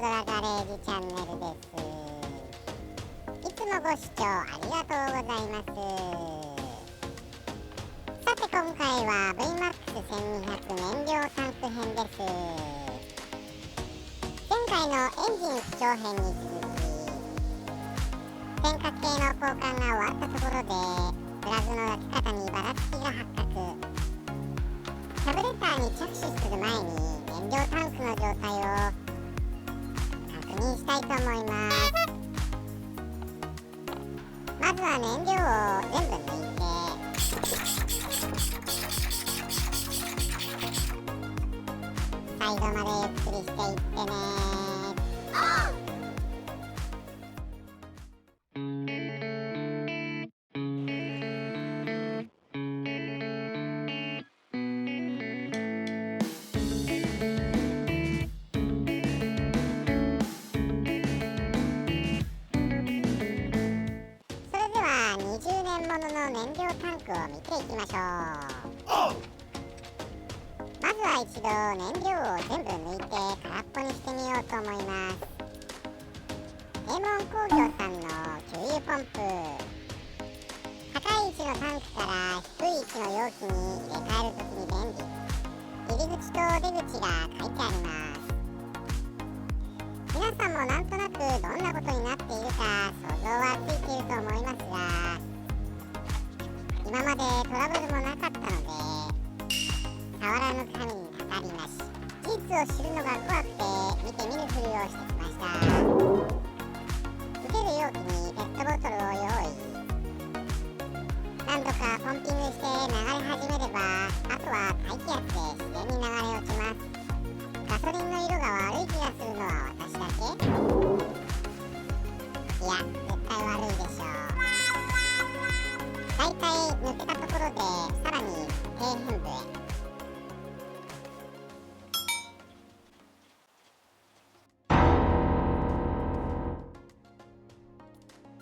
空ガレージチャンネルです。いつもご視聴ありがとうございます。さて今回は VMAX1200 燃料タンク編です。前回のエンジン不調編に続き点火系の交換が終わったところでプラグの焼き方にばらつきが発覚。キャブレターに着手する前に燃料タンクの状態を確認したいと思います。まずは燃料を全部抜いてサイドまでゆっくりしていってね。20年ものの燃料タンクを見ていきましょう。まずは一度燃料を全部抜いて空っぽにしてみようと思います。デーモン工業さんの給油ポンプ、高い位置のタンクから低い位置の容器に入れ替えるときに便利。入り口と出口が書いてあります。皆さんもなんとなくどんなことになっているか想像はついていると思いますが、今までトラブルもなかったので触らぬ神にたたりなし。事実を知るのが怖くて見て見ぬふりをしてきました。受ける容器にペットボトルを用意。何度かポンピングして流れ始めればあとは大気圧で自然に流れ落ちます。ガソリンの色が悪い気がするのは私だけ？いや、絶対悪いでしょう。だいたい抜けたところでさらに底辺部へ。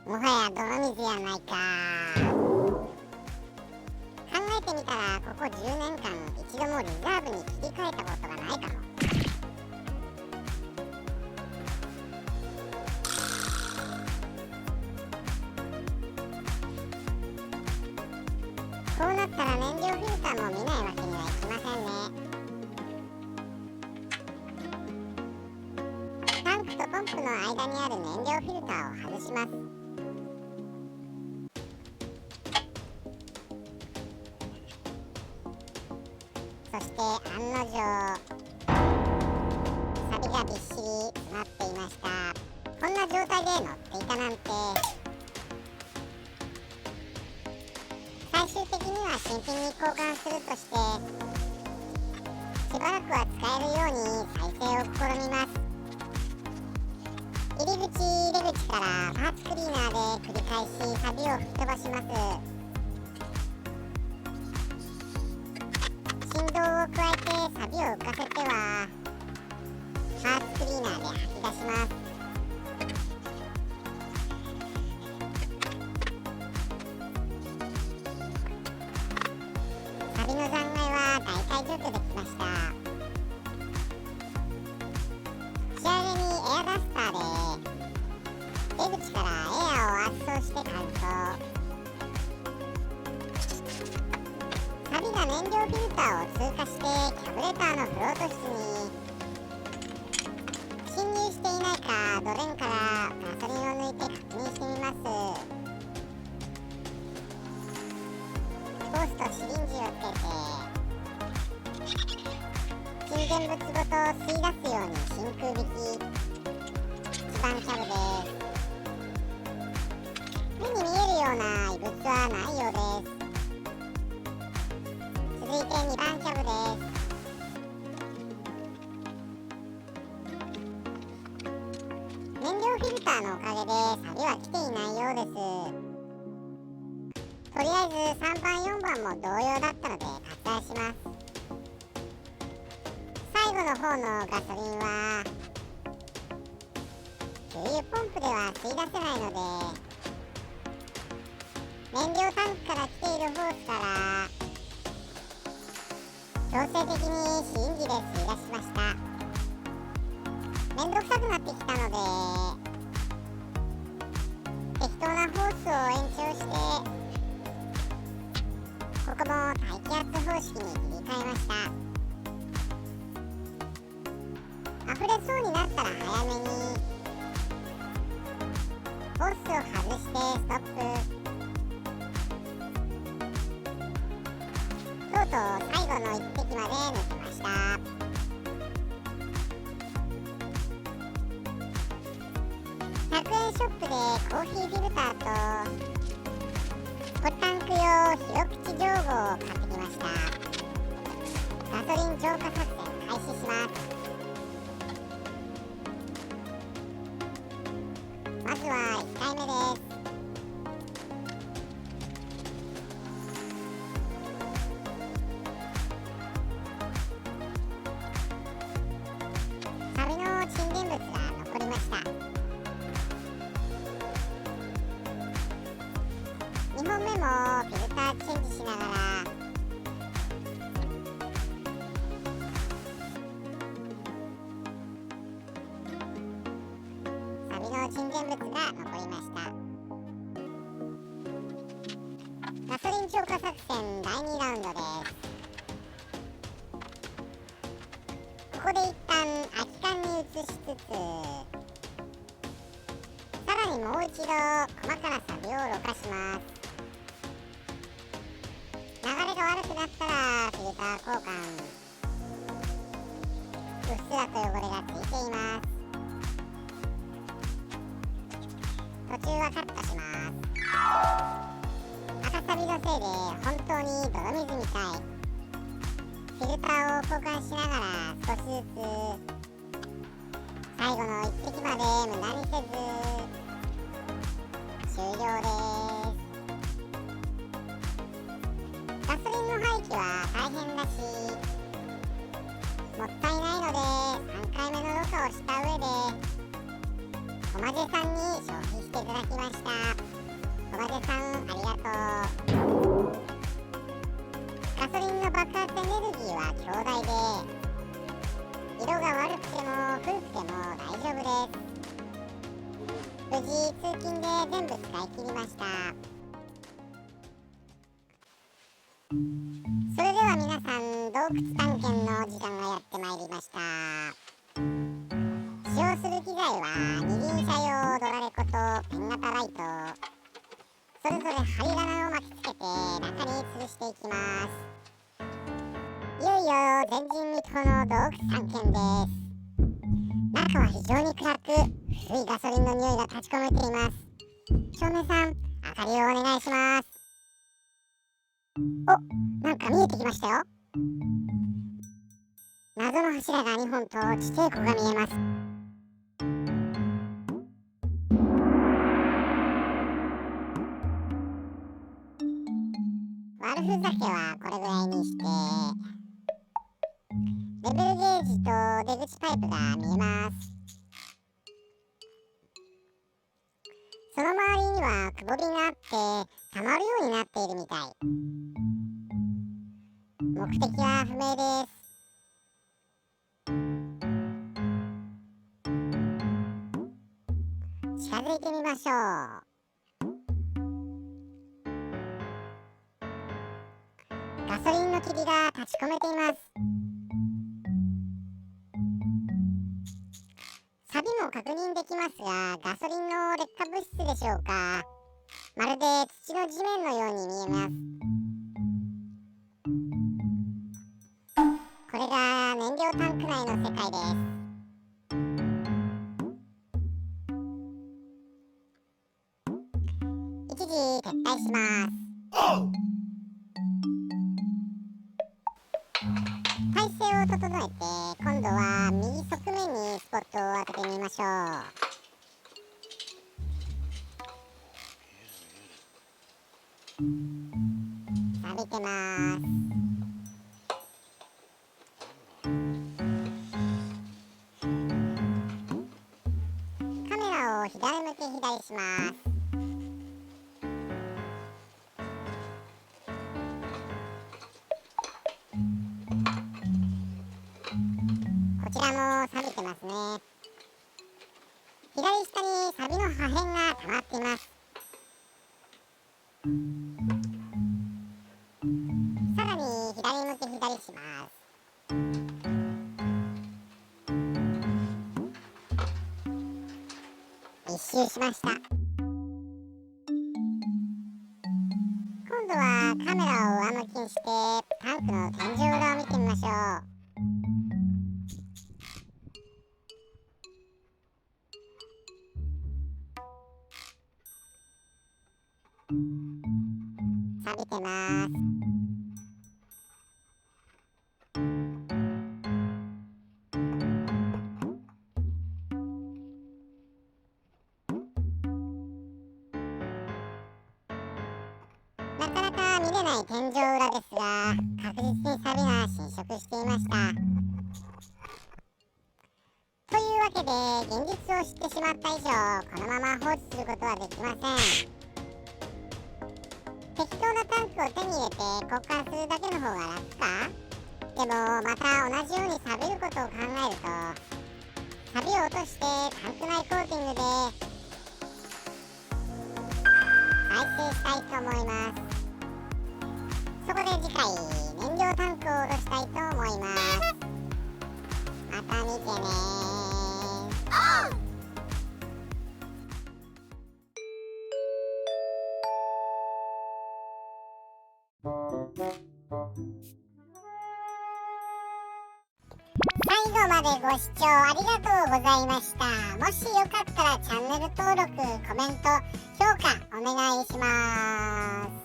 もはや泥水やないか。考えてみたらここ10年間一度もリザーブに切り替えたことがないかも。こうなったら燃料フィルターも見ないわけにはいきませんね。タンクとポンプの間にある燃料フィルターを外します。そして案の定サビがびっしり詰まっていました。こんな状態で乗っていたなんて。最終的には新品に交換するとしてしばらくは使えるように再生を試みます。入り口出口からパーツクリーナーで繰り返しサビを吹き飛ばします。振動を加えてサビを浮かせてはパーツクリーナーで吐き出します。サビの残骸は大体除去できました。仕上げにエアダスターで出口からエアを圧縮して乾燥。サビが燃料フィルターを通過してキャブレターのフロート室に侵入していないかドレンからガソリンを抜いて確認してみます。ホースとシリンジをつけて沈殿物ごと吸い出すように真空引き。一番キャブです。目に見えるような異物はないようです。続いて2番キャブです。燃料フィルターのおかげでサビは来ていないようです。とりあえず3番4番も同様だったので割愛します。最後の方のガソリンは給油ポンプでは吸い出せないので燃料タンクから来ているホースから強制的にシリンジで吸い出しました。めんどくさくなってきたので適当なホースを延長してここも大気圧方式に切り替えました。溢れそうになったら早めにホースを外してストップ。とうとう最後の1滴まで抜きました。100円ショップでコーヒーフィルターとポタンク用広口蒸合を買ってきました。ガソリン浄化作戦開始します。まずは1回目です。サビの沈殿物が残りました。2本目もフィルターチェンジしながらサビの沈殿物が残りました。ガソリン浄化作戦第2ラウンドです。ここで一旦空き缶に移しつつさらにもう一度細かなサビをろ過します。流れが悪くなったらフィルター交換。うっすらと汚れがついています。途中はカットします。赤サビのせいで本当に泥水みたい。フィルターを交換しながら少しずつ最後の1滴まで無駄にせず終了です。ガソリンの廃棄は大変だしもったいないので3回目のろ過をした上でおまぜさんに消費していただきました。おまぜさんありがとう。ガソリンの爆発エネルギーは強大で色が悪くても古くても大丈夫です。無事通勤で全部使い切りました。それでは皆さん洞窟探検の時間がやってまいりました。使用する機材は二輪車用ドラレコとペン型ライト、それぞれ針金を巻きつけて中に吊るしていきます。いよいよ前人未到の洞窟探検です。中は非常に暗く古いガソリンの匂いが立ち込めています。照明さん明かりをお願いします。お、なんか見えてきましたよ。謎の柱が2本と地底湖が見えます。ワルフ酒はこれぐらいにしてレベルゲージと出口パイプが見えます。その周りにはくぼみがあって溜まるようになっているみたい。目的は不明です。近づいてみましょう。ガソリンの霧が立ち込めています。錆も確認できますが、ガソリンの劣化物質でしょうか。まるで土の地面のように見えます。これが燃料タンク内の世界です。一時撤退します。体勢を整えて今度は右側面にスポットを当ててみましょう。錆びてます。カメラを左向き左します。こちらも錆びてますね。左下にサビの破片が溜まっています。さらに左向き左します。一周しました。今度はカメラを上向きにしてタンクの天井裏を見てみましょう。錆びてます。なかなか見れない天井裏ですが、確実に錆が侵食していました。というわけで、現実を知ってしまった以上、このまま放置することはできません。適当なタンクを手に入れて交換するだけの方が楽か？でもまた同じように錆びることを考えると、錆を落としてタンク内コーティングで再生したいと思います。そこで次回、燃料タンクを下ろしたいと思います。また見てねー。最後までご視聴ありがとうございました。もしよかったらチャンネル登録、コメント、評価お願いします。